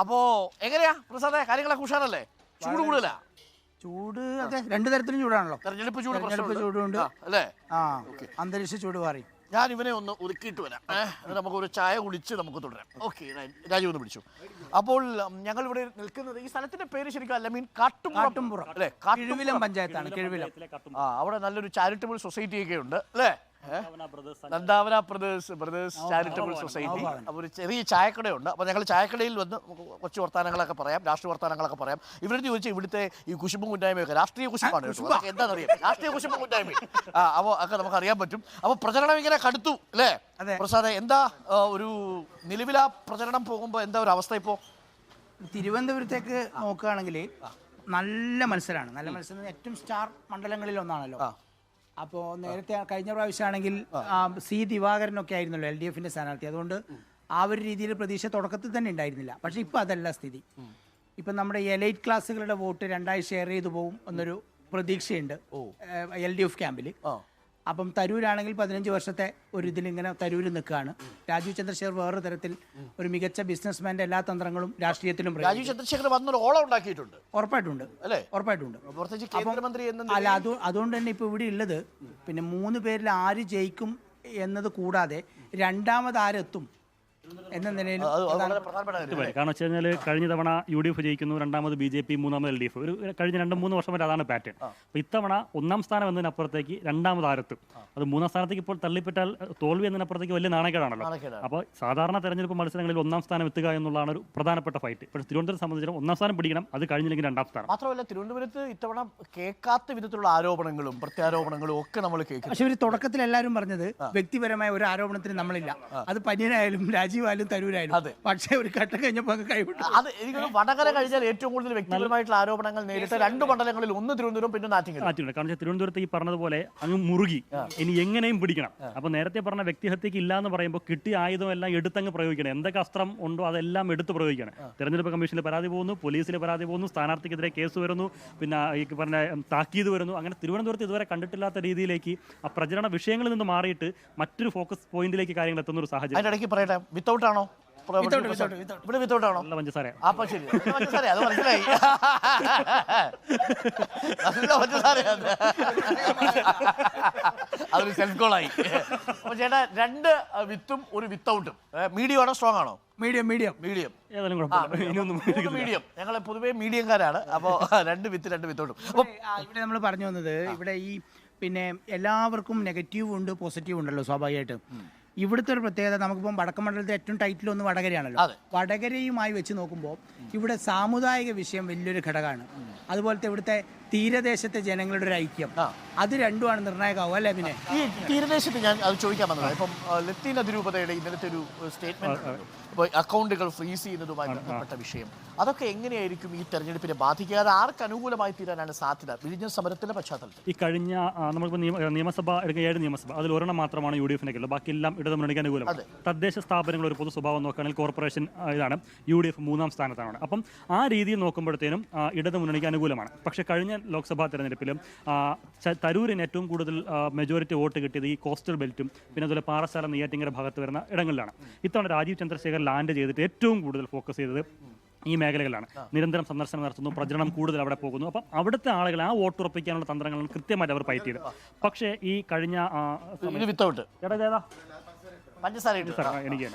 അപ്പോ എങ്ങനെയാ പ്രസാദേ, കാര്യങ്ങളൊക്കെ ഉഷാറല്ലേ? ചൂട് കൂടുതലാ? ചൂട് അതെ, രണ്ടു തരത്തിലും ചൂടാണല്ലോ. തെരഞ്ഞെടുപ്പ് ചൂടുണ്ട് അല്ലേ? അന്തരീക്ഷ ചൂട് മാറി. ഞാൻ ഇവനെ ഒന്ന് ഒതുക്കിയിട്ട് വരാം. നമുക്കൊരു ചായ കുടിച്ച് നമുക്ക് തുടരാം. ഓക്കെ, രാജു ഒന്ന് പിടിച്ചു. അപ്പോൾ ഞങ്ങൾ ഇവിടെ നിൽക്കുന്നത്, ഈ സ്ഥലത്തിന്റെ പേര് ശരിക്കും അല്ലമീൻ കാട്ടുംപുറം അല്ലേ? കിഴുവിലം പഞ്ചായത്താണ്. കിഴുവിലം. അവിടെ നല്ലൊരു ചാരിറ്റബിൾ സൊസൈറ്റി ഒക്കെ ഉണ്ട് അല്ലേ? നന്ദാവന ബ്രദേഴ്സ് ചാരിറ്റബിൾ സൊസൈറ്റി. അപ്പോൾ ഒരു ചെറിയ ചായക്കടയുണ്ട്. അപ്പോൾ ഞങ്ങൾ ചായക്കടയിൽ വന്ന് കൊച്ചു വർത്താനങ്ങളൊക്കെ പറയാം, രാഷ്ട്രീയ വർത്താനങ്ങളൊക്കെ പറയാം. ഇവരുടെ ചോദിച്ചാൽ ഇവിടുത്തെ ഈ കുശുമ്പും കുറ്റായ്മയൊക്കെ രാഷ്ട്രീയ കുശുമ്പാണ് കേട്ടോ. എന്താണെന്നറിയാം, രാഷ്ട്രീയ കുശുമ്പും കുറ്റായ്മയും അപ്പോൾ ഒക്കെ നമുക്ക് അറിയാൻ പറ്റും. അപ്പോൾ പ്രചരണം ഇങ്ങനെ കടുത്തു അല്ലേ പ്രസാദേ? എന്താ ഒരു നിലവിലാ പ്രചരണം പോകുമ്പോൾ എന്താ ഒരു അവസ്ഥ ഇപ്പോൾ? തിരുവനന്തപുരത്തേക്ക് നോക്കുകയാണെങ്കിൽ നല്ല മത്സരമാണ്. നല്ല മത്സരം ഏറ്റവും സ്റ്റാർ മണ്ഡലങ്ങളിൽ ഒന്നാണല്ലോ. അപ്പോൾ നേരത്തെ കഴിഞ്ഞ പ്രാവശ്യമാണെങ്കിൽ സി ദിവാകരനൊക്കെ ആയിരുന്നല്ലോ LDF-ന്റെ സ്ഥാനാർത്ഥി. അതുകൊണ്ട് ആ ഒരു രീതിയിൽ പ്രതീക്ഷ തുടക്കത്തിൽ തന്നെ ഉണ്ടായിരുന്നില്ല. പക്ഷെ ഇപ്പം അതല്ല സ്ഥിതി. ഇപ്പം നമ്മുടെ എലൈറ്റ് ക്ലാസ്സുകളുടെ വോട്ട് രണ്ടായി ഷെയർ ചെയ്തു പോകും എന്നൊരു പ്രതീക്ഷയുണ്ട് LDF ക്യാമ്പിൽ. അപ്പം തരൂരാണെങ്കിൽ 15 വർഷത്തെ ഒരു ഇതിലിങ്ങനെ തരൂര് നിൽക്കുകയാണ്. രാജീവ് ചന്ദ്രശേഖർ വേറൊരു തരത്തിൽ ഒരു മികച്ച ബിസിനസ്മാൻ്റെ എല്ലാ തന്ത്രങ്ങളും രാഷ്ട്രീയത്തിലും രാജീവ് ചന്ദ്രശേഖർ വന്നൊരു ഓളം ഉണ്ടാക്കിയിട്ടുണ്ട്. ഉറപ്പായിട്ടുണ്ട്. അല്ല, അതുകൊണ്ട് തന്നെ ഇപ്പോൾ ഇവിടെ ഉള്ളത് പിന്നെ 3 പേരിൽ ആര് ജയിക്കും എന്നത് കൂടാതെ രണ്ടാമത് ആരെത്തും എന്ന നിലയിൽ കാരണം വെച്ച് കഴിഞ്ഞാൽ കഴിഞ്ഞ തവണ UDF ജയിക്കുന്നു, രണ്ടാമത് BJP, മൂന്നാമത് LDF. ഒരു കഴിഞ്ഞ 2-3 വർഷം വരെ അതാണ് പാറ്റേൺ. അപ്പോൾ ഇത്തവണ 1ാം സ്ഥാനം എന്നതിനപ്പുറത്തേക്ക് രണ്ടാമത് ആരെത്തും, അത് 3ാം സ്ഥാനത്തേക്ക് ഇപ്പോൾ തള്ളിപ്പെട്ടാൽ തോൽവി എന്നതിനപ്പുറത്തേക്ക് വലിയ നാണക്കേടാണല്ലോ. അപ്പോൾ സാധാരണ തെരഞ്ഞെടുപ്പ് മത്സരങ്ങളിൽ 1ാം സ്ഥാനം എത്തുക എന്നുള്ളതാണ് ഒരു പ്രധാനപ്പെട്ട ഫൈറ്റ്. പക്ഷേ തിരുവനന്തപുരത്തെ സംബന്ധിച്ചിടത്തോളം 1ാം സ്ഥാനം പിടിക്കണം, അത് കഴിഞ്ഞില്ലെങ്കിൽ 2ാം സ്ഥാനം. മാത്രമല്ല തിരുവനന്തപുരത്ത് ഇത്തവണ കേൾക്കാത്ത വിധത്തിലുള്ള ആരോപണങ്ങളും പ്രത്യാരോപണങ്ങളും ഒക്കെ നമ്മൾ കേൾക്കും. പക്ഷേ ഒരു തുടക്കത്തിൽ എല്ലാവരും പറഞ്ഞത് വ്യക്തിപരമായ ഒരു ആരോപണത്തിന് നമ്മളില്ല, അത് പന്യനായാലും രാജീവായാലും തരൂരായാലും. പക്ഷേ ഒരു ഘട്ടം കഴിഞ്ഞപ്പോൾ കൈവിട്ടു. അത് എനിക്ക് വടകര കഴിഞ്ഞാൽ ഏറ്റവും കൂടുതൽ വ്യക്തിപരമായിട്ടുള്ള ആരോപണങ്ങൾ നേരിട്ട 2 മണ്ഡലങ്ങളിൽ, ഒന്ന് തിരുവനന്തപുരം പിന്നെ നാറ്റിങ്ങൽ. കാരണം തിരുവനന്തപുരത്ത് ഈ പറഞ്ഞതുപോലെ അങ്ങ് മുറുകി ഇനി എങ്ങനെയും പിടിക്കണം. അപ്പോൾ നേരത്തെ പറഞ്ഞ വ്യക്തിഹത്യക്ക് ഇല്ല എന്ന് പറയുമ്പോൾ കിട്ടിയ ആയുധം എല്ലാം എടുത്തങ്ങ് പ്രയോഗിക്കണം. എന്തൊക്കെ അസ്ത്രം ഉണ്ടോ അതെല്ലാം എടുത്ത് പ്രയോഗിക്കണം. തെരഞ്ഞെടുപ്പ് കമ്മീഷനിൽ പരാതി പോകുന്നു, പോലീസിൽ പരാതി പോകുന്നു, സ്ഥാനാർത്ഥിക്കെതിരെ കേസ് വരുന്നു, പിന്നെ ഈ പറഞ്ഞ താക്കീത് വരുന്നു. അങ്ങനെ തിരുവനന്തപുരത്ത് ഇതുവരെ കണ്ടിട്ടില്ലാത്ത രീതിയിലേക്ക് ആ പ്രചരണ വിഷയങ്ങളിൽ നിന്ന് മാറിയിട്ട് മറ്റൊരു ഫോക്കസ് പോയിന്റിലേക്ക് കാര്യങ്ങൾ എത്തുന്ന ഒരു സാഹചര്യം. അതിനിടയ്ക്ക് പറയട്ടെ, വിത്തൗട്ട് ആണോ? ഇവിടെ വിത്തൗട്ടാണോ? പഞ്ചസാര. അപ്പൊ ശരി, പഞ്ചസാര അത് മനസ്സിലായി. അതൊരു സെൽഫ് ഗോളായി. അപ്പൊ ചേട്ടാ 2 വിത്തും ഒരു വിത്തൗട്ടും. മീഡിയം ആണോ സ്ട്രോങ് ആണോ? മീഡിയം. ഞങ്ങൾ പൊതുവേ മീഡിയംകാരാണ്. അപ്പോൾ 2 വിത്ത് 2 വിത്തൗട്ടും. അപ്പോൾ ഇവിടെ നമ്മൾ പറഞ്ഞു വന്നത്, ഇവിടെ ഈ പിന്നെ എല്ലാവർക്കും നെഗറ്റീവ് ഉണ്ട്, പോസിറ്റീവ് ഉണ്ടല്ലോ സ്വാഭാവികമായിട്ടും. ഇവിടുത്തെ ഒരു പ്രത്യേകത, നമുക്കിപ്പം വടക്കൻ മണ്ഡലത്തിൽ ഏറ്റവും ടൈറ്റിലൊന്ന് വടകരയാണല്ലോ. വടകരയുമായി വെച്ച് നോക്കുമ്പോൾ ഇവിടെ സാമുദായിക വിഷയം വലിയൊരു ഘടകമാണ്. അതുപോലത്തെ ഇവിടുത്തെ തീരദേശത്തെ ജനങ്ങളുടെ ഒരു ഐക്യം, അത് രണ്ടുമാണ് നിർണായകമാവും അല്ലേ? പിന്നെ ഈ തീരദേശത്ത് ഞാൻ അത് ചോദിക്കാൻ വന്നത്, ഇപ്പം ലത്തീൻ അതിരൂപതയുടെ ഇന്നലത്തെ ഒരു സ്റ്റേറ്റ്മെന്റ്, ഇപ്പോൾ അക്കൗണ്ടുകൾ ഫ്രീസ് ചെയ്യുന്നതുമായി ബന്ധപ്പെട്ട വിഷയം, അതൊക്കെ എങ്ങനെയായിരിക്കും ഈ തെരഞ്ഞെടുപ്പിനെ ബാധിക്കാതെ ആർക്ക് അനുകൂലമായി തീരാനാണ് സാധ്യത വിഴിഞ്ഞ സമരത്തിന്റെ പശ്ചാത്തലത്തിൽ? ഈ കഴിഞ്ഞ നമ്മളിപ്പോൾ നിയമസഭ എടുക്കുക, 7 നിയമസഭ, അതിൽ 1 മാത്രമാണ് UDF-നുള്ളത്, ബാക്കിയെല്ലാം ഇടതുമുന്നണിക്ക് അനുകൂലമാണ്. തദ്ദേശ സ്ഥാപനങ്ങൾ ഒരു പൊതു സ്വഭാവം നോക്കുകയാണെങ്കിൽ കോർപ്പറേഷൻ ഇതാണ്, UDF 3ാം സ്ഥാനത്താണ്. അപ്പം ആ രീതിയിൽ നോക്കുമ്പോഴത്തേനും ഇടതുമുന്നണിക്ക് അനുകൂലമാണ്. പക്ഷേ കഴിഞ്ഞ ലോക്സഭാ തെരഞ്ഞെടുപ്പിലും തരൂരിന് ഏറ്റവും കൂടുതൽ മെജോറിറ്റി വോട്ട് കിട്ടിയത് ഈ കോസ്റ്റൽ ബെൽറ്റും പിന്നെ അതുപോലെ പാറശാല, നെയ്യാറ്റിങ്കര ഭാഗത്ത് വരുന്ന ഇടങ്ങളിലാണ്. ഇത്തവണ രാജീവ് ചന്ദ്രശേഖർ ലാൻഡ് ചെയ്തിട്ട് ഏറ്റവും കൂടുതൽ ഫോക്കസ് ചെയ്തത് ഈ മേഖലകളിലാണ്. നിരന്തരം സന്ദർശനം നടത്തുന്നു, പ്രചരണം കൂടുതൽ അവിടെ പോകുന്നു. അപ്പം അവിടുത്തെ ആളുകൾ ആ വോട്ട് ഉറപ്പിക്കാനുള്ള തന്ത്രങ്ങളാണ് കൃത്യമായിട്ട് അവർ ഫൈറ്റ് ചെയ്തത്. പക്ഷേ ഈ കഴിഞ്ഞ എനിക്ക്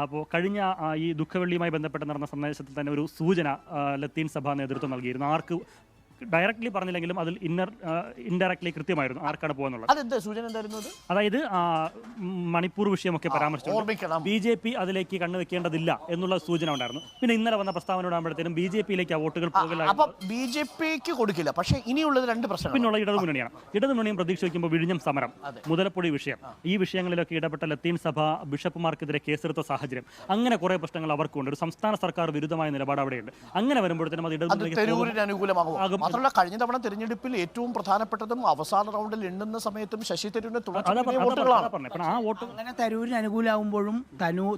അപ്പോൾ കഴിഞ്ഞ ഈ ദുഃഖവെള്ളിയുമായി ബന്ധപ്പെട്ട് നടന്ന സന്ദേശത്തിൽ തന്നെ ഒരു സൂചന ലത്തീൻ സഭ നേതൃത്വം നൽകിയിരുന്നു. ആർക്ക് ഡയറക്ട്ലി പറഞ്ഞില്ലെങ്കിലും അതിൽ ഇൻഡയറക്ട്ലി കൃത്യമായിരുന്നു ആർക്കാണ് പോകുന്നുള്ളത്. അതായത് മണിപ്പൂർ വിഷയമൊക്കെ പരാമർശിച്ചു BJP അതിലേക്ക് കണ്ണുവെക്കേണ്ടതില്ല എന്നുള്ള സൂചന ഉണ്ടായിരുന്നു. പിന്നെ ഇന്നലെ വന്ന പ്രസ്താവനയോടാകുമ്പോഴത്തേനും BJP-യിലേക്ക് ആ വോട്ടുകൾ പോകില്ല. BJP-ക്ക് കൊടുക്കില്ല. പക്ഷേ ഇനിയുള്ളത് 2 പ്രശ്നം. പിന്നുള്ള ഇടതുമുന്നണിയാണ്. ഇടതുമുന്നണിയും പ്രതീക്ഷ വയ്ക്കുമ്പോൾ വിഴിഞ്ഞം സമരം, മുതലപ്പൊടി വിഷയം, ഈ വിഷയങ്ങളിലൊക്കെ ഇടപെട്ട ലത്തീൻ സഭ ബിഷപ്പുമാർക്കെതിരെ കേസെടുത്ത സാഹചര്യം, അങ്ങനെ കുറെ പ്രശ്നങ്ങൾ അവർക്കുണ്ട്. ഒരു സംസ്ഥാന സർക്കാർ വിരുദ്ധമായ നിലപാട് അവിടെയുണ്ട്. അങ്ങനെ വരുമ്പോഴത്തേനും അത് ഇടതുമുന്നണിക്ക് മാത്രമല്ല കഴിഞ്ഞ തവണ തിരഞ്ഞെടുപ്പിൽ ഏറ്റവും പ്രധാനപ്പെട്ടതും അവസാന റൗണ്ടിൽ എണ്ണുന്ന സമയത്തും ശശി തരൂരിന്റെ വോട്ടുകളാണ്. ആ വോട്ട് അങ്ങനെ തരൂരിന് അനുകൂലമാകുമ്പോഴും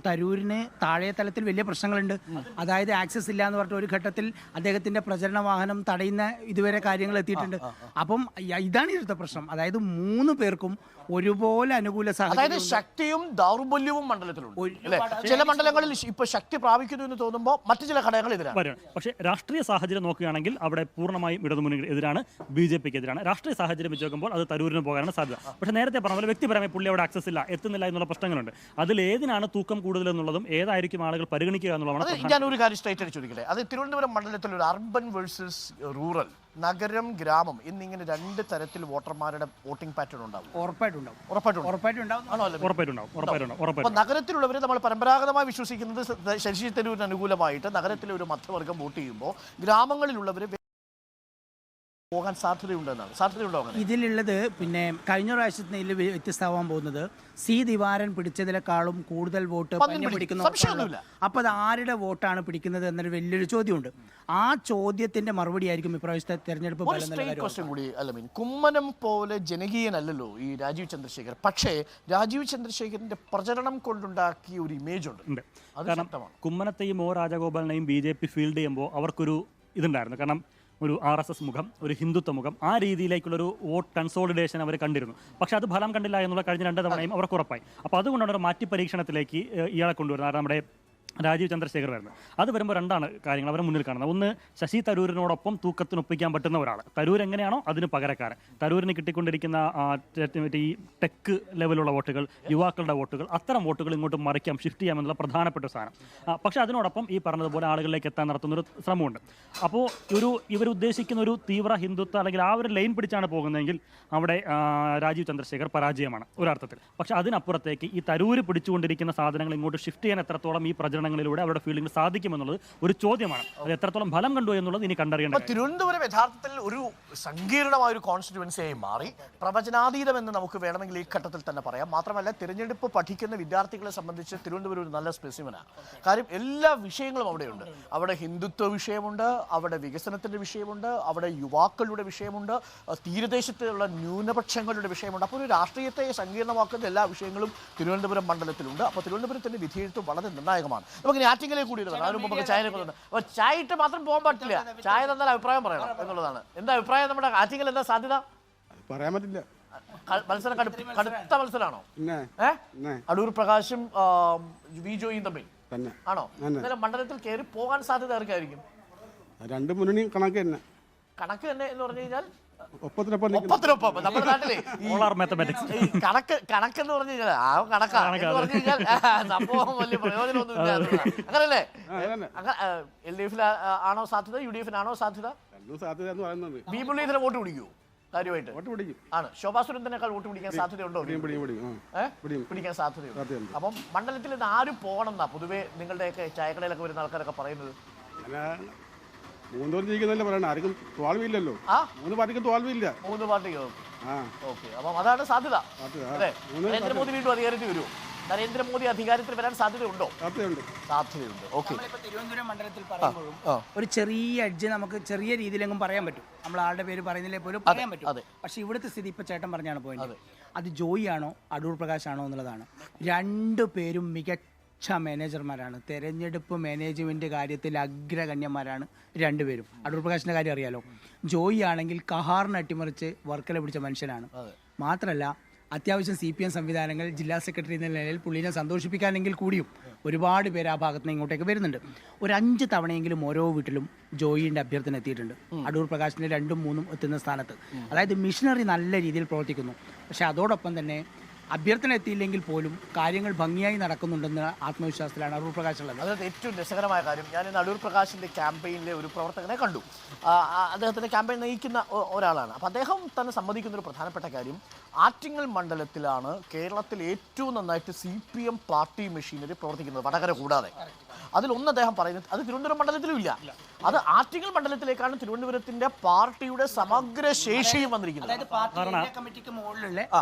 തരൂരിന് താഴെ തലത്തിൽ വലിയ പ്രശ്നങ്ങളുണ്ട്. അതായത് ആക്സസ് ഇല്ല എന്ന് പറഞ്ഞിട്ട് ഒരു ഘട്ടത്തിൽ അദ്ദേഹത്തിന്റെ പ്രചരണ വാഹനം തടയുന്ന ഇതുവരെ കാര്യങ്ങൾ എത്തിയിട്ടുണ്ട്. അപ്പം ഇതാണ് ഇവിടുത്തെ പ്രശ്നം. അതായത് 3 പേർക്കും ഒരുപോലെ അനുകൂല അതായത് ശക്തിയും ദൗർബല്യവും മണ്ഡലത്തിലുണ്ട് അല്ലെ. ചില മണ്ഡലങ്ങളിൽ ഇപ്പൊ ശക്തി പ്രാപിക്കുന്നു എന്ന് തോന്നുമ്പോൾ മറ്റു ചില ഘടകങ്ങൾ എതിരാണ്. പക്ഷേ രാഷ്ട്രീയ സാഹചര്യം നോക്കുകയാണെങ്കിൽ അവിടെ പൂർണ്ണമായും ഇടതുമുന്നണി എതിരാണ്, BJPക്ക് എതിരാണ്. രാഷ്ട്രീയ സാഹചര്യം വെച്ച് നോക്കുമ്പോൾ അത് തരൂരിന് പോകാനാണ് സാധ്യത. പക്ഷേ നേരത്തെ പറഞ്ഞ പോലെ വ്യക്തിപരമായി പുള്ളി അവിടെ ആക്സസ് ഇല്ല, എത്തുന്നില്ല എന്നുള്ള പ്രശ്നങ്ങളുണ്ട്. അതിൽ ഏതിനാണ് തൂക്കം കൂടുതൽ എന്നുള്ളതും ഏതായിരിക്കും ആളുകൾ പരിഗണിക്കുക എന്നുള്ളതാണ്. ഞാൻ ഒരു കാര്യം സ്ട്രൈറ്റ് ആയിട്ട് ചോദിക്കട്ടെ. അത് തിരുവനന്തപുരം മണ്ഡലത്തിൽ ഒരു അർബൻ വേഴ്സസ് റൂറൽ, നഗരം ഗ്രാമം എന്നിങ്ങനെ 2 തരത്തിൽ വോട്ടർമാരുടെ വോട്ടിംഗ് പാറ്റേൺ ഉണ്ടാവും. ഉറപ്പായിട്ടുണ്ടാവും. നഗരത്തിലുള്ളവർ നമ്മൾ പരമ്പരാഗതമായി വിശ്വസിക്കുന്നത് ശശി തരൂരിന് അനുകൂലമായിട്ട് നഗരത്തിലെ ഒരു മധ്യവർഗം വോട്ട് ചെയ്യുമ്പോൾ ഗ്രാമങ്ങളിലുള്ളവർ പോകാൻ സാധ്യതയുണ്ടോ? ഇതിലുള്ളത് പിന്നെ കഴിഞ്ഞ പ്രാവശ്യത്തിൽ വ്യത്യസ്തമാവാൻ പോകുന്നത് സി ദിവാരൻ പിടിച്ചതിനേക്കാളും കൂടുതൽ വോട്ട് പിടിക്കുന്ന. അപ്പൊ അത് ആരുടെ വോട്ടാണ് പിടിക്കുന്നത് എന്നൊരു വലിയൊരു ചോദ്യമുണ്ട്. ആ ചോദ്യത്തിന്റെ മറുപടി ആയിരിക്കും ഇപ്രാവശ്യത്തെ തെരഞ്ഞെടുപ്പ്. കുമ്മനം പോലെ ജനകീയനല്ലല്ലോ ഈ രാജീവ് ചന്ദ്രശേഖർ. പക്ഷേ രാജീവ് ചന്ദ്രശേഖരന്റെ പ്രചരണം കൊണ്ടുണ്ടാക്കിയ ഒരു ഇമേജ് ഉണ്ട്. കാരണം കുമ്മനത്തെയും രാജഗോപാലിനെയും BJP ഫീൽഡ് ചെയ്യുമ്പോൾ അവർക്കൊരു ഇതുണ്ടായിരുന്നു. കാരണം ഒരു RSS മുഖം, ഒരു ഹിന്ദുത്വ മുഖം, ആ രീതിയിലേക്കുള്ളൊരു വോട്ട് കൺസോളിഡേഷൻ അവർ കണ്ടിരുന്നു. പക്ഷെ അത് ഫലം കണ്ടില്ല എന്നുള്ള കഴിഞ്ഞ 2 തവണയും അവർക്ക് ഉറപ്പായി. അപ്പോൾ അതുകൊണ്ടാണ് ഒരു മാറ്റി പരീക്ഷണത്തിലേക്ക് ഇയാളെ കൊണ്ടുവരുന്നത്. നമ്മുടെ രാജീവ് ചന്ദ്രശേഖർ വരുന്നത്. അത് വരുമ്പോൾ 2 കാര്യങ്ങൾ അവരെ മുന്നിൽ കാണുന്നത്. ഒന്ന്, ശശി തരൂരിനോടൊപ്പം തൂക്കത്തിനൊപ്പിക്കാൻ പറ്റുന്ന ഒരാൾ. തരൂർ എങ്ങനെയാണോ അതിന് പകരക്കാരൻ. തരൂരിന് കിട്ടിക്കൊണ്ടിരിക്കുന്ന ഈ ടെക്ക് ലെവലുള്ള വോട്ടുകൾ, യുവാക്കളുടെ വോട്ടുകൾ, അത്തരം വോട്ടുകൾ ഇങ്ങോട്ട് മറിക്കാം, ഷിഫ്റ്റ് ചെയ്യാമെന്നുള്ള പ്രധാനപ്പെട്ട സാധനം. പക്ഷേ അതിനോടൊപ്പം ഈ പറഞ്ഞതുപോലെ ആളുകളിലേക്ക് എത്താൻ നടത്തുന്നൊരു ശ്രമമുണ്ട്. അപ്പോൾ ഇവരുദ്ദേശിക്കുന്ന ഒരു തീവ്ര ഹിന്ദുത്വ അല്ലെങ്കിൽ ആ ഒരു ലൈൻ പിടിച്ചാണ് പോകുന്നതെങ്കിൽ അവിടെ രാജീവ് ചന്ദ്രശേഖർ പരാജയമാണ് ഒരർത്ഥത്തിൽ. പക്ഷേ അതിനപ്പുറത്തേക്ക് ഈ തരൂര് പിടിച്ചുകൊണ്ടിരിക്കുന്ന സാധനങ്ങൾ ഇങ്ങോട്ട് ഷിഫ്റ്റ് ചെയ്യാൻ എത്രത്തോളം ഈ പ്രചരണങ്ങളിലൂടെ അവരുടെ ഫീൽഡിംഗ് സാധിക്കുമെന്നുള്ളത് ഒരു ചോദ്യമാണ്. അത് എത്രത്തോളം ഫലം കണ്ടു എന്നുള്ളത് ഇനി കണ്ടറിയേണ്ടത്. തിരുവനന്തപുരം യഥാർത്ഥത്തിൽ ഒരു സങ്കീർണമായ ഒരു കോൺസ്റ്റിറ്റ്യുവൻസിയായി മാറി. പ്രവചനാതീതം എന്ന് നമുക്ക് വേണമെങ്കിൽ ഈ ഘട്ടത്തിൽ തന്നെ പറയാം. മാത്രമല്ല തിരഞ്ഞെടുപ്പ് പഠിക്കുന്ന വിദ്യാർത്ഥികളെ സംബന്ധിച്ച് തിരുവനന്തപുരം ഒരു നല്ല സ്പെസിമനാണ്. കാര്യം എല്ലാ വിഷയങ്ങളും അവിടെയുണ്ട്. അവിടെ ഹിന്ദുത്വ വിഷയമുണ്ട്, അവിടെ വികസനത്തിന്റെ വിഷയമുണ്ട്, അവിടെ യുവാക്കളുടെ വിഷയമുണ്ട്, തീരദേശത്തുള്ള ന്യൂനപക്ഷങ്ങളുടെ വിഷയമുണ്ട്. അപ്പോൾ ഒരു രാഷ്ട്രീയത്തെ സങ്കീർണമാക്കുന്ന എല്ലാ വിഷയങ്ങളും തിരുവനന്തപുരം മണ്ഡലത്തിലുണ്ട്. അപ്പോൾ തിരുവനന്തപുരത്തിന്റെ വിധിയെഴുത്ത് വളരെ നിർണായകമാണ്. നമുക്ക് ആറ്റിങ്ങലേക്ക് കൂടി നമുക്ക് ചായ അപ്പോൾ ചായ ഇട്ട് മാത്രം പോകാൻ പറ്റില്ല. ചായ തന്നാൽ അഭിപ്രായം പറയണം എന്നുള്ളതാണ്. എന്താ അഭിപ്രായം? നമ്മുടെ ആറ്റിങ്ങൽ എന്താ സാധ്യത പറയാൻ പറ്റില്ല. മത്സരം കടുത്ത മത്സരമാണോ? അടൂർ പ്രകാശും വി ജോയും തമ്മിൽ ആണോ? മണ്ഡലത്തിൽ കയറി പോകാൻ സാധ്യത ആർക്കായിരിക്കും? 2 മുന്നണി കണക്ക് തന്നെ എന്ന് പറഞ്ഞു കഴിഞ്ഞാൽ ഒപ്പത്തിനൊപ്പം നമ്മുടെ നാട്ടിലെ കണക്കെന്ന് പറഞ്ഞു കഴിഞ്ഞാൽ കണക്കാന്ന് പറഞ്ഞു കഴിഞ്ഞാൽ സംഭവം വലിയ പ്രയോജനമൊന്നും ഇല്ല. അങ്ങനല്ലേ? LDF ആണോ സാധ്യത? UDF ആണോ സാധ്യത? ബി മുരളീധരൻ വോട്ട് പിടിക്കുമോ? കാര്യമായിട്ട് ആണ്. ശോഭാ സുരേന്ദ്രനേക്കാൾ വോട്ട് പിടിക്കാൻ സാധ്യതയുണ്ടോ? പിടിക്കാൻ സാധ്യതയുണ്ട്. അപ്പം മണ്ഡലത്തിൽ നിന്ന് ആരും പോകണം എന്നാ പൊതുവെ നിങ്ങളുടെയൊക്കെ ചായക്കടയിലൊക്കെ വരുന്ന ആൾക്കാരൊക്കെ പറയുന്നത്? 3 പേർ ജയിക്കുന്നല്ലേ പറയണ. ആർക്കും തോൽവിയില്ലല്ലോ. 3 പാർട്ടിക്കും തോൽവിയില്ല. 3 പാർട്ടിക്ക് ഓക്കെ. അപ്പം അതാണ് സാധ്യത അല്ലേ? നരേന്ദ്രമോദി വീണ്ടും അധികാരത്തിൽ വരുമോ? നരേന്ദ്രമോദി അധികാരത്തിൽ വരാൻ സാധ്യതയുണ്ടോ? സാധ്യതയുണ്ട്. ഓക്കെ. തിരുവനന്തപുരം മണ്ഡലത്തിൽ പറയുമ്പോഴും ഒരു ചെറിയ എഡ്ജ് നമുക്ക് ചെറിയ രീതിയിലെങ്കിലും പറയാൻ പറ്റും. നമ്മൾ ആളുടെ പേര് പറയുന്നില്ലേ പോലും പറയാൻ പറ്റും. പക്ഷെ ഇവിടുത്തെ സ്ഥിതി ഇപ്പൊ ചേട്ടൻ പറഞ്ഞാണ് പോയിന്റ്. അത് ജോയി ആണോ അടൂർ പ്രകാശ് ആണോ എന്നുള്ളതാണ്. 2 പേരും മികച്ച മാനേജർമാരാണ്. തെരഞ്ഞെടുപ്പ് മാനേജ്മെന്റ് കാര്യത്തിൽ അഗ്രഗണ്യന്മാരാണ് 2 പേരും. അടൂർ പ്രകാശിന്റെ കാര്യം അറിയാലോ. ജോയി ആണെങ്കിൽ കഹാറിന് അട്ടിമറിച്ച് വർക്കല പിടിച്ച മനുഷ്യനാണ്. മാത്രമല്ല അത്യാവശ്യം CPM സംവിധാനങ്ങൾ ജില്ലാ സെക്രട്ടറി എന്ന നിലയിൽ പുള്ളിനെ സന്തോഷിപ്പിക്കാനെങ്കിൽ കൂടിയും ഒരുപാട് പേര് ആ ഭാഗത്ത് നിന്ന് ഇങ്ങോട്ടേക്ക് വരുന്നുണ്ട്. ഒരു 5 തവണയെങ്കിലും ഓരോ വീട്ടിലും ജോയിയുടെ അഭ്യർത്ഥന എത്തിയിട്ടുണ്ട്. അടൂർ പ്രകാശിന്റെ 2ഉം 3ഉം എത്തുന്ന സ്ഥാനത്ത്. അതായത് മിഷനറി നല്ല രീതിയിൽ പ്രവർത്തിക്കുന്നു. പക്ഷെ അതോടൊപ്പം തന്നെ അഭ്യർത്ഥന എത്തിയില്ലെങ്കിൽ പോലും കാര്യങ്ങൾ ഭംഗിയായി നടക്കുന്നുണ്ടെന്ന ആത്മവിശ്വാസത്തിലാണ് അടൂർ പ്രകാശ് ഉള്ളത്. അതായത് ഏറ്റവും രസകരമായ കാര്യം, ഞാൻ ഇന്ന് അടൂർ പ്രകാശിൻ്റെ ക്യാമ്പയിനിലെ ഒരു പ്രവർത്തകനെ കണ്ടു. അദ്ദേഹത്തിൻ്റെ ക്യാമ്പയിൻ നയിക്കുന്ന ഒരാളാണ്. അപ്പോൾ അദ്ദേഹം തന്നെ സമ്മതിക്കുന്നൊരു പ്രധാനപ്പെട്ട കാര്യം, ആറ്റിങ്ങൽ മണ്ഡലത്തിലാണ് കേരളത്തിൽ ഏറ്റവും നന്നായിട്ട് CPM പാർട്ടി മെഷീനറി പ്രവർത്തിക്കുന്നത്, വടകര കൂടാതെ. അതിലൊന്ന് അദ്ദേഹം പറയുന്നത് അത് തിരുവനന്തപുരം മണ്ഡലത്തിലും ഇല്ല, അത് ആറ്റിങ്ങൽ മണ്ഡലത്തിലേക്കാണ് തിരുവനന്തപുരത്തിന്റെ പാർട്ടിയുടെ സമഗ്ര ശേഷിയും വന്നിരിക്കുന്നത്. അതായത്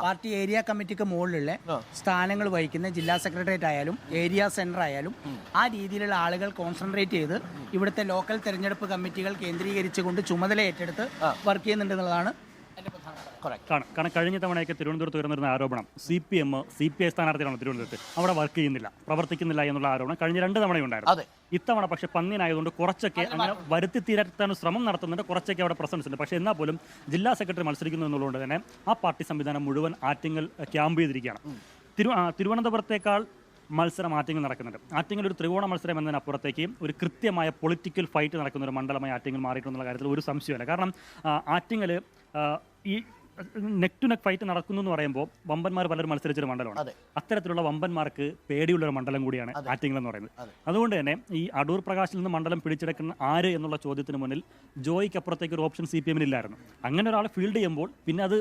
പാർട്ടി ഏരിയ കമ്മിറ്റിക്ക് മുകളിലുള്ള സ്ഥാനങ്ങൾ വഹിക്കുന്ന ജില്ലാ സെക്രട്ടേറിയറ്റ് ആയാലും ഏരിയ സെന്റർ ആയാലും ആ രീതിയിലുള്ള ആളുകൾ കോൺസെൻട്രേറ്റ് ചെയ്ത് ഇവിടുത്തെ ലോക്കൽ തെരഞ്ഞെടുപ്പ് കമ്മിറ്റികൾ കേന്ദ്രീകരിച്ചുകൊണ്ട് ചുമതല ഏറ്റെടുത്ത് വർക്ക് ചെയ്യുന്നുണ്ട് എന്നുള്ളതാണ് എൻ്റെ പ്രധാന കാരണം കഴിഞ്ഞ തവണയൊക്കെ തിരുവനന്തപുരത്ത് ഉയർന്നിരുന്ന ആരോപണം CPM CPI സ്ഥാനാർത്ഥികളാണ് തിരുവനന്തപുരത്ത്, അവിടെ വർക്ക് ചെയ്യുന്നില്ല, പ്രവർത്തിക്കുന്നില്ല എന്നുള്ള ആരോപണം കഴിഞ്ഞ 2 തവണയുണ്ടായിരുന്നു. ഇത്തവണ പക്ഷേ പന്നിനായതുകൊണ്ട് കുറച്ചൊക്കെ അങ്ങനെ വരുത്തി തീരാൻ ശ്രമം നടത്തുന്നുണ്ട്, കുറച്ചൊക്കെ അവിടെ പ്രസൻസ് ഉണ്ട്. പക്ഷേ എന്നാൽ പോലും ജില്ലാ സെക്രട്ടറി മത്സരിക്കുന്നു എന്നുള്ളതുകൊണ്ട് തന്നെ ആ പാർട്ടി സംവിധാനം മുഴുവൻ ആറ്റിങ്ങൽ ക്യാമ്പ് ചെയ്തിരിക്കുകയാണ്. തിരുവനന്തപുരത്തേക്കാൾ മത്സരം ആറ്റിങ്ങൽ നടക്കുന്നുണ്ട്. ആറ്റിങ്ങൽ ഒരു ത്രികോണ മത്സരം എന്നതിനപ്പുറത്തേക്ക് ഒരു കൃത്യമായ പൊളിറ്റിക്കൽ ഫൈറ്റ് നടക്കുന്ന ഒരു മണ്ഡലമായി ആറ്റിങ്ങൽ മാറിയിട്ടുള്ള കാര്യത്തിൽ ഒരു സംശയമില്ല. കാരണം ആറ്റിങ്ങൽ ഈ നെക്ക് ടു നെക്ക് ഫൈറ്റ് നടക്കുന്നു എന്ന് പറയുമ്പോൾ വമ്പന്മാർ പലരും മത്സരിച്ചൊരു മണ്ഡലമാണ്. അത്തരത്തിലുള്ള വമ്പന്മാർക്ക് പേടിയുള്ളൊരു മണ്ഡലം കൂടിയാണ് ആറ്റിങ്ങൽ എന്ന് പറയുന്നത്. അതുകൊണ്ട് തന്നെ ഈ അടൂർ പ്രകാശിൽ നിന്ന് മണ്ഡലം പിടിച്ചെടുക്കുന്ന ആര് എന്നുള്ള ചോദ്യത്തിന് മുന്നിൽ ജോയിക്ക് അപ്പുറത്തേക്ക് ഒരു ഓപ്ഷൻ CPM ഇല്ലായിരുന്നു. അങ്ങനെ ഒരാൾ ഫീൽഡ് ചെയ്യുമ്പോൾ പിന്നെ അത്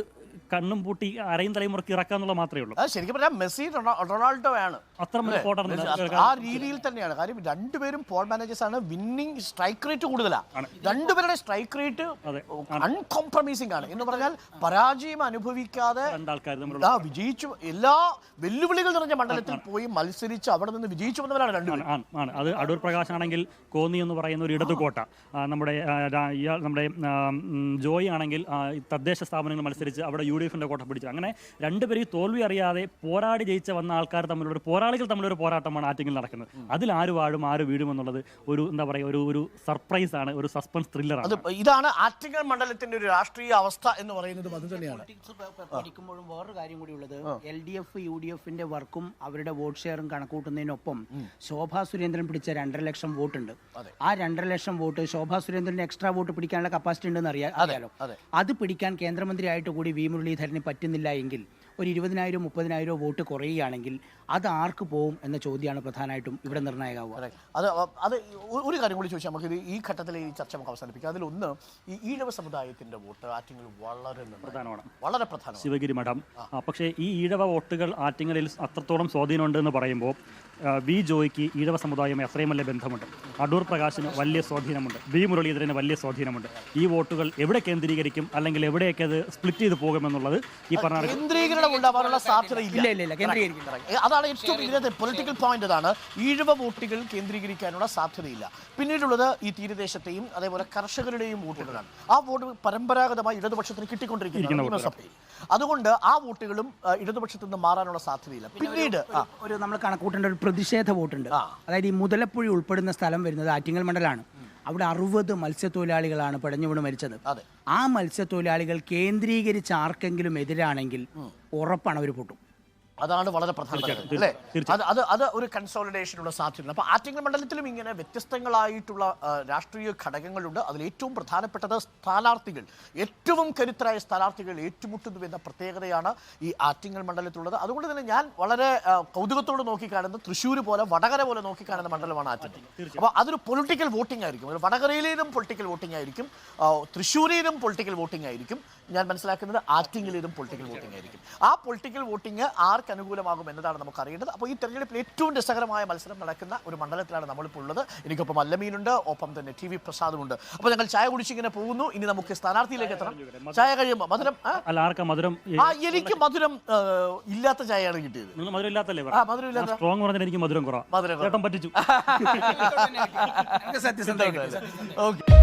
കണ്ണും പൂട്ടി അരയും തലയും മുറക്കി ഇറക്കാന്നുള്ള മാത്രമേ ഉള്ളൂ. ശരിക്കും പറഞ്ഞാൽ മെസ്സി റൊണാൾഡോ ആണ് അത്ര ആ രീതിയിൽ തന്നെയാണ്. കാര്യം രണ്ടുപേരും പോൾ മാനേജേഴ്സ് ആണ്, വിന്നിംഗ് സ്ട്രൈക്ക് റേറ്റ് കൂടുതലാണ്. രണ്ടുപേരുടെ സ്ട്രൈക്ക് റേറ്റ് അൺകോംപ്രമൈസിംഗ് ആണ് എന്ന് പറഞ്ഞാൽ പരാജയം അനുഭവിക്കാതെ വിജയിച്ചു, എല്ലാ വെല്ലുവിളികൾ നിറഞ്ഞ മണ്ഡലത്തിൽ പോയി മത്സരിച്ച് അവിടെ നിന്ന് വിജയിച്ചു വന്നവരാണ് രണ്ടുപേരും. അത് അടൂർ പ്രകാശ് ആണെങ്കിൽ കോന്നി എന്ന് പറയുന്ന ഒരു ഇടതുകോട്ട, നമ്മുടെ ജോയി ആണെങ്കിൽ തദ്ദേശ സ്ഥാപനങ്ങൾ മത്സരിച്ച് അവിടെ UDFന്റെ കോട്ട പിടിച്ചു. അങ്ങനെ രണ്ടുപേരും തോൽവി അറിയാതെ പോരാടി ജയിച്ച വന്ന ആൾക്കാർ തമ്മിലുള്ള പോരാളികൾ തമ്മിലൊരു പോരാട്ടമാണ് ആറ്റിങ്ങൽ നടക്കുന്നത്. അതിൽ ആര് വാഴും ആര് വീഴും എന്നുള്ളത് ഒരു എന്താ പറയുക ഒരു സർപ്രൈസ് ആണ്, ഒരു സസ്പെൻസ് ത്രില്ലറാണ്. ഇതാണ് ആറ്റിങ്ങൽ മണ്ഡലത്തിന്റെ ഒരു രാഷ്ട്രീയ അവസ്ഥ എന്ന് പറയുന്നത്. അത് തന്നെയാണ് പഠിക്കുമ്പോഴും വേറൊരു കാര്യം കൂടി ഉള്ളത്, LDF UDFന്റെ വർക്കും അവരുടെ വോട്ട് ഷെയറും കണക്കൂട്ടുന്നതിനൊപ്പം ശോഭാ സുരേന്ദ്രൻ പിടിച്ച 2.5 ലക്ഷം വോട്ടുണ്ട്. ആ 2.5 ലക്ഷം വോട്ട് ശോഭാ സുരേന്ദ്രന് എക്സ്ട്രാ വോട്ട് പിടിക്കാനുള്ള കപ്പാസിറ്റി ഉണ്ടെന്ന് അറിയാലോ. അത് പിടിക്കാൻ കേന്ദ്രമന്ത്രിയായിട്ട് കൂടി മുരളീധരന് പറ്റുന്നില്ല എങ്കിൽ ഒരു 20,000 30,000 വോട്ട് കുറയുകയാണെങ്കിൽ അത് ആർക്ക് പോവും എന്ന ചോദ്യമാണ് പ്രധാനമായിട്ടും ഇവിടെ നിർണായകമാവുക. അത് ഒരു കാര്യം കൂടി ചോദിച്ചാൽ നമുക്ക് ഈ ഘട്ടത്തിൽ ഈ ചർച്ച നമുക്ക് അവസാനിപ്പിക്കാം. അതിലൊന്ന് ഈ ഈഴവ സമുദായത്തിന്റെ വോട്ട് ആറ്റിങ്ങൽ വളരെ പ്രധാനമാണ്, വളരെ പ്രധാനമാണ്. ശിവഗിരി മഠം. പക്ഷേ ഈ ഈഴവ വോട്ടുകൾ ആറ്റിങ്ങലിൽ അത്രത്തോളം സ്വാധീനമുണ്ട് എന്ന് പറയുമ്പോൾ ജോയിക്ക് ഈഴവ സമുദായം അത്രയും വലിയ ബന്ധമുണ്ട്. അടൂർ പ്രകാശിന് വലിയ സ്വാധീനമുണ്ട്. മുരളീധരന് വലിയ സ്വാധീനമുണ്ട്. ഈ വോട്ടുകൾ എവിടെ കേന്ദ്രീകരിക്കും അല്ലെങ്കിൽ എവിടെയൊക്കെ അത് സ്പ്ലിറ്റ് ചെയ്ത് പോകുമെന്നുള്ളത് ഈ പറഞ്ഞ ഉണ്ടാവാനുള്ള സാധ്യതയില്ല. അതാണ് ഏറ്റവും ഇതിനകത്ത് പൊളിറ്റിക്കൽ പോയിന്റ്. അതാണ് ഈഴവ വോട്ടുകൾ കേന്ദ്രീകരിക്കാനുള്ള സാധ്യതയില്ല. പിന്നീടുള്ളത് ഈ തീരദേശത്തെയും അതേപോലെ കർഷകരുടെയും വോട്ടുകളാണ്. ആ വോട്ട് പരമ്പരാഗതമായി ഇടതുപക്ഷത്തിന് കിട്ടിക്കൊണ്ടിരിക്കുന്നു നിയമസഭയിൽ. അതുകൊണ്ട് ആ വോട്ടുകളും ഇടതുപക്ഷത്തു നിന്ന് മാറാനുള്ള സാധ്യതയില്ല. പിന്നീട് ഒരു നമ്മൾ കണക്കൂട്ടേണ്ട ഒരു പ്രതിഷേധ വോട്ടുണ്ട്. അതായത് ഈ മുതലപ്പുഴി ഉൾപ്പെടുന്ന സ്ഥലം വരുന്നത് ആറ്റിങ്ങൽ മണ്ഡലമാണ്. അവിടെ 60 മത്സ്യത്തൊഴിലാളികളാണ് പിടഞ്ഞു വീണ് മരിച്ചത്. ആ മത്സ്യത്തൊഴിലാളികൾ കേന്ദ്രീകരിച്ച് ആർക്കെങ്കിലും എതിരാണെങ്കിൽ ഉറപ്പാണ് അവർ പൊട്ടും. അതാണ് വളരെ പ്രധാനപ്പെട്ടത് അല്ലേ. അത് ഒരു കൺസോളിഡേഷനുള്ള സാധ്യത. അപ്പോൾ ആറ്റിങ്ങൽ മണ്ഡലത്തിലും ഇങ്ങനെ വ്യത്യസ്തങ്ങളായിട്ടുള്ള രാഷ്ട്രീയ ഘടകങ്ങളുണ്ട്. അതിൽ ഏറ്റവും പ്രധാനപ്പെട്ടത് സ്ഥാനാർത്ഥികൾ, ഏറ്റവും കരുത്തരായ സ്ഥാനാർത്ഥികൾ ഏറ്റുമുട്ടുന്നു എന്ന പ്രത്യേകതയാണ് ഈ ആറ്റിങ്ങൽ മണ്ഡലത്തിലുള്ളത്. അതുകൊണ്ട് തന്നെ ഞാൻ വളരെ കൗതുകത്തോട് നോക്കിക്കാണുന്ന തൃശ്ശൂർ പോലെ വടകര പോലെ നോക്കിക്കാണുന്ന മണ്ഡലമാണ് ആറ്റിങ്ങൽ. അപ്പോൾ അതൊരു പൊളിറ്റിക്കൽ വോട്ടിംഗ് ആയിരിക്കും. ഒരു വടകരയിലേതും പൊളിറ്റിക്കൽ വോട്ടിംഗ് ആയിരിക്കും, തൃശ്ശൂരിലും പൊളിറ്റിക്കൽ വോട്ടിംഗ് ആയിരിക്കും. ഞാൻ മനസ്സിലാക്കുന്നത് ആറ്റിങ്ങലിലും പൊളിറ്റിക്കൽ വോട്ടിംഗ് ആയിരിക്കും. ആ പൊളിറ്റിക്കൽ വോട്ടിംഗ് ആർക്ക് അനുകൂലമാകും എന്നതാണ് നമുക്ക് അറിയേണ്ടത്. അപ്പോൾ ഈ തെരഞ്ഞെടുപ്പിൽ ഏറ്റവും രസകരമായ മത്സരം നടക്കുന്ന ഒരു മണ്ഡലത്തിലാണ് നമ്മളിപ്പോൾ ഉള്ളത്. എനിക്കൊപ്പം അല്ലമീനുണ്ട്, ഒപ്പം തന്നെ TV പ്രസാദുമുണ്ട്. അപ്പോൾ ഞങ്ങൾ ചായ കുടിച്ചിങ്ങനെ പോകുന്നു. ഇനി നമുക്ക് സ്ഥാനാർത്ഥിയിലേക്ക് എത്തണം. ചായ കഴിയുമ്പോൾ മധുരം എനിക്ക് മധുരം ഇല്ലാത്ത ചായയാണ് കിട്ടിയത്. മധുരം ഇല്ലാത്തല്ലേ? മധുരം ഇല്ലാത്ത സ്ട്രോങ് പറഞ്ഞാൽ എനിക്ക് മധുരം കുറവാണ്. മധുരം പറ്റിച്ചു. സത്യസന്ധ. ഓക്കെ.